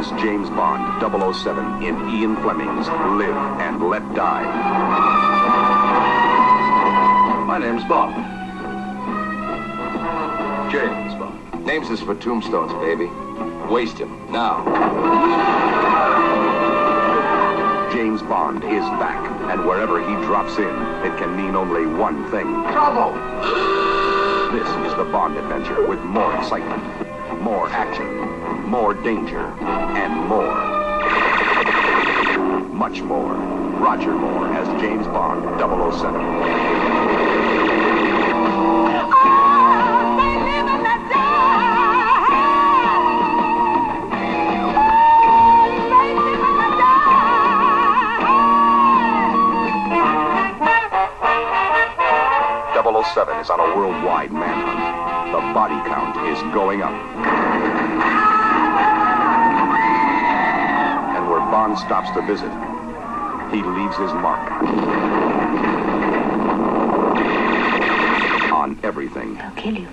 is James Bond, 007, in Ian Fleming's Live and Let Die. My name's Bond. James Bond. Names is for tombstones, baby. Waste him, now. James Bond is back, and wherever he drops in, it can mean only one thing. Trouble! This is the Bond adventure with more excitement, more action, more danger, and more. Much more. Roger Moore as James Bond, 007. Seven is on a worldwide manhunt. The body count is going up. And where Bond stops to visit, he leaves his mark. On everything. They'll kill you.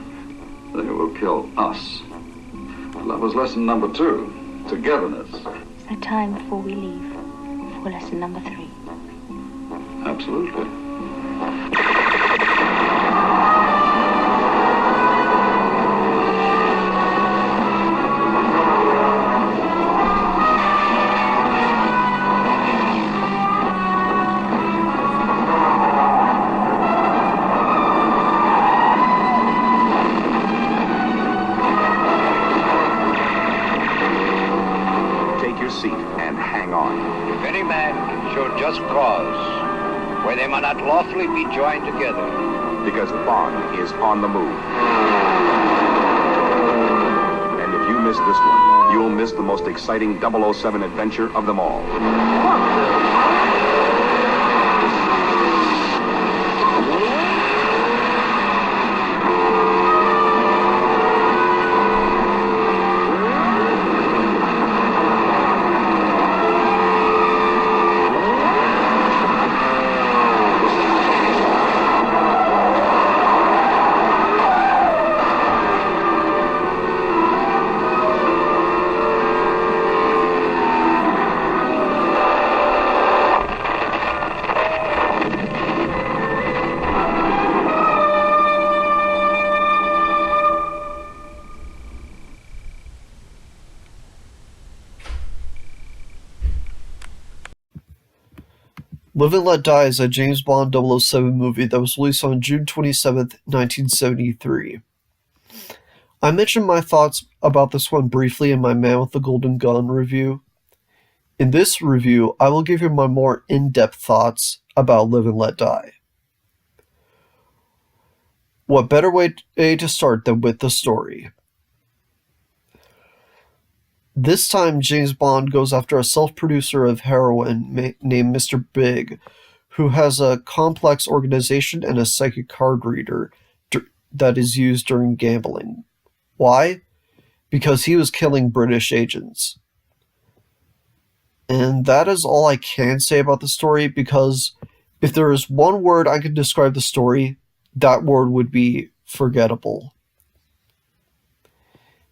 They will kill us. And that was lesson number 2. Togetherness. Is there time before we leave for lesson number 3? Absolutely. If any man should just cross where they might not lawfully be joined together. Because Bond is on the move. And if you miss this one, you'll miss the most exciting 007 adventure of them all. Live and Let Die is a James Bond 007 movie that was released on June 27, 1973. I mentioned my thoughts about this one briefly in my Man with the Golden Gun review. In this review, I will give you my more in-depth thoughts about Live and Let Die. What better way to start than with the story? This time, James Bond goes after a self-producer of heroin named Mr. Big, who has a complex organization and a psychic card reader that is used during gambling. Why? Because he was killing British agents. And that is all I can say about the story, because if there is one word I could describe the story, that word would be forgettable.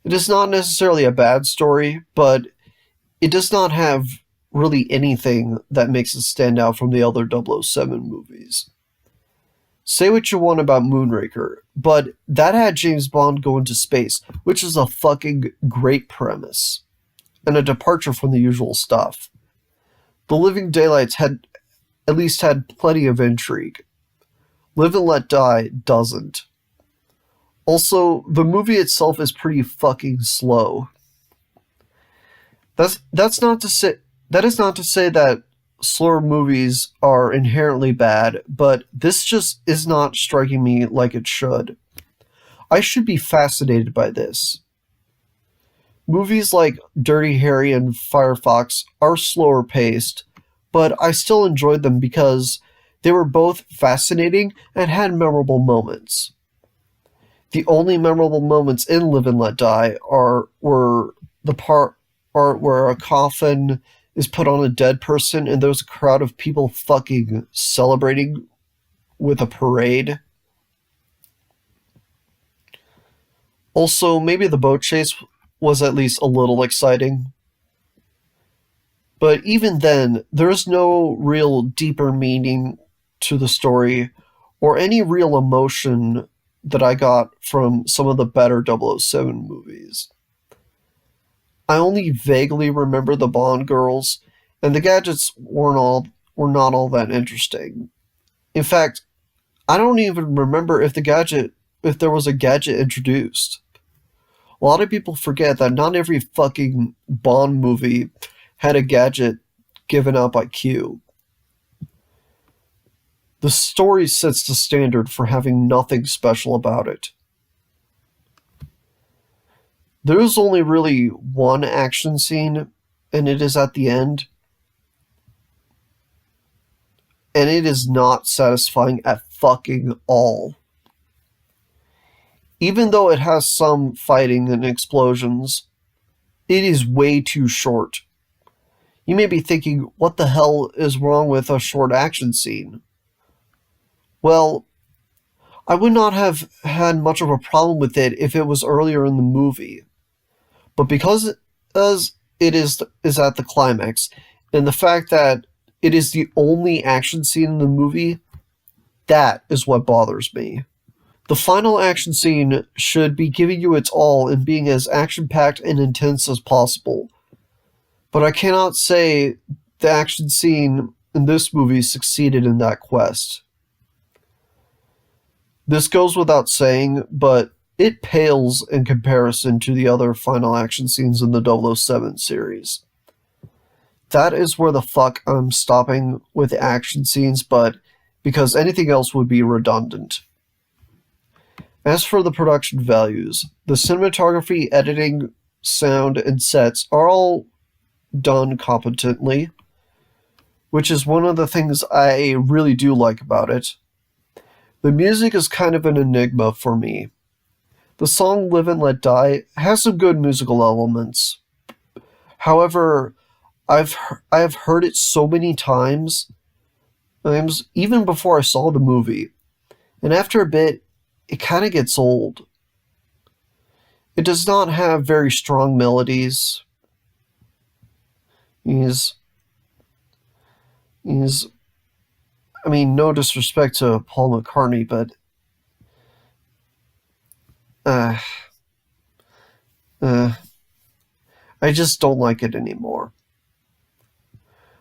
It is not necessarily a bad story, but it does not have really anything that makes it stand out from the other 007 movies. Say what you want about Moonraker, but that had James Bond go into space, which is a fucking great premise, and a departure from the usual stuff. The Living Daylights had at least had plenty of intrigue. Live and Let Die doesn't. Also, the movie itself is pretty fucking slow. That is not to say that slower movies are inherently bad, but this just is not striking me like it should. I should be fascinated by this. Movies like Dirty Harry and Firefox are slower paced, but I still enjoyed them because they were both fascinating and had memorable moments. The only memorable moments in Live and Let Die were the part where a coffin is put on a dead person and there's a crowd of people fucking celebrating with a parade. Also, maybe the boat chase was at least a little exciting. But even then, there's no real deeper meaning to the story or any real emotion that I got from some of the better 007 movies. I only vaguely remember the Bond girls, and the gadgets were not all that interesting. In fact, I don't even remember if there was a gadget introduced. A lot of people forget that not every fucking Bond movie had a gadget given out by Q. The story sets the standard for having nothing special about it. There is only really one action scene, and it is at the end. And it is not satisfying at fucking all. Even though it has some fighting and explosions, it is way too short. You may be thinking, what the hell is wrong with a short action scene? Well, I would not have had much of a problem with it if it was earlier in the movie. But because it is at the climax, and the fact that it is the only action scene in the movie, that is what bothers me. The final action scene should be giving you its all and being as action-packed and intense as possible. But I cannot say the action scene in this movie succeeded in that quest. This goes without saying, but it pales in comparison to the other final action scenes in the 007 series. That is where the fuck I'm stopping with action scenes, but because anything else would be redundant. As for the production values, the cinematography, editing, sound, and sets are all done competently, which is one of the things I really do like about it. The music is kind of an enigma for me. The song Live and Let Die has some good musical elements. However, I have heard it so many times, even before I saw the movie, and after a bit, it kind of gets old. It does not have very strong melodies. I mean, no disrespect to Paul McCartney, but I just don't like it anymore.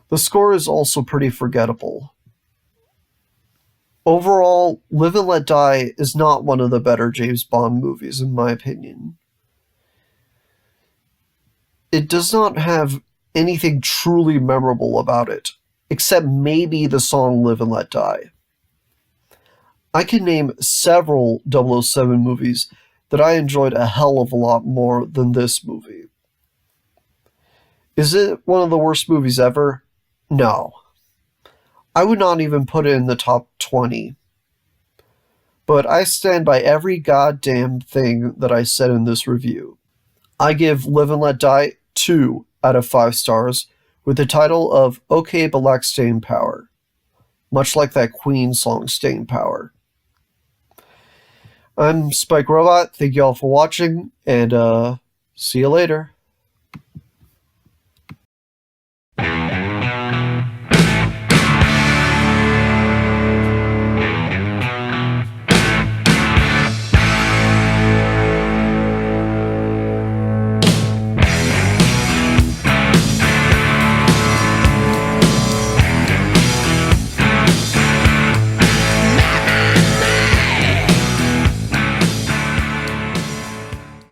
The score is also pretty forgettable. Overall, Live and Let Die is not one of the better James Bond movies, in my opinion. It does not have anything truly memorable about it, except maybe the song Live and Let Die. I can name several 007 movies that I enjoyed a hell of a lot more than this movie. Is it one of the worst movies ever? No. I would not even put it in the top 20. But I stand by every goddamn thing that I said in this review. I give Live and Let Die 2 out of 5 stars, with the title of Okay But Lack Staying Power. Much like that Queen song Staying Power. I'm Spike Robot, thank you all for watching, and see you later.